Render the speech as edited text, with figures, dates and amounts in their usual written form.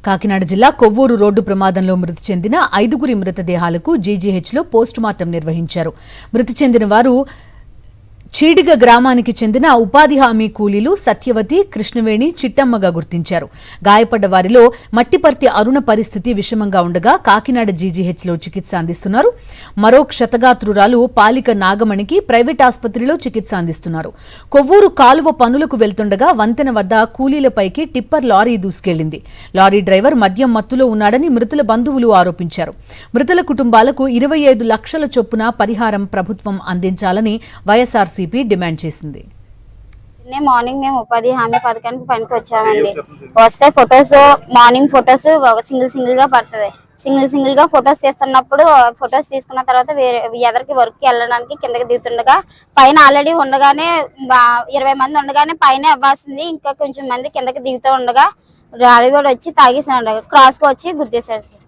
కాకినాడ జిల్లా కొవ్వూరు రోడ్డు ప్రమాదంలో మృతి చెందిన 5 మృతదేహాలకు జీజీహెచ్లో పోస్టుమార్టం నిర్వహించారు. మృతి చెందిన వారు చీడిగ గ్రామానికి చెందిన ఉపాధి హామీ కూలీలు సత్యవతి, కృష్ణవేణి, చిట్టమ్మగా గుర్తించారు. గాయపడ్డ వారిలో మట్టిపర్తి అరుణ పరిస్థితి విషమంగా ఉండగా కాకినాడ జీజీహెచ్లో చికిత్స అందిస్తున్నారు. మరో క్షతగాత్రురాలు పాలిక నాగమణికి ప్రైవేట్ ఆసుపత్రిలో చికిత్స అందిస్తున్నారు. కొవ్వూరు కాలువ పనులకు వెళ్తుండగా వంతెన వద్ద కూలీలపైకి టిప్పర్ లారీ దూసుకెళ్లింది. లారీ డ్రైవర్ మద్యం మత్తులో ఉన్నాడని మృతుల బంధువులు ఆరోపించారు. మృతుల కుటుంబాలకు 25 లక్షల చొప్పున పరిహారం ప్రభుత్వం అందించాలని వైఎస్ఆర్సీపీ డిమాండ్ చేసింది. మార్నింగ్ మేము ఉపాధి హామీ పథకానికి పనికి వచ్చామండి. వస్తే ఫొటోస్ మార్నింగ్ ఫొటోస్ సింగిల్ గా పడుతుంది. సింగిల్ గా ఫొటోస్ తీస్తున్నప్పుడు ఫొటోస్ తీసుకున్న తర్వాత వేరే ఎదరికి వర్క్ కి వెళ్ళడానికి కిందకి దిగుతుండగా పైన ఆల్రెడీ ఉండగానే 20 మంది ఉండగానే పైన అవ్వాల్సింది ఇంకా కొంచెం మంది కిందకి దిగుతూ ఉండగా డ్రైవర్ వచ్చి తాగేసాడు. క్రాస్ గా వచ్చి గుద్దేశాడు.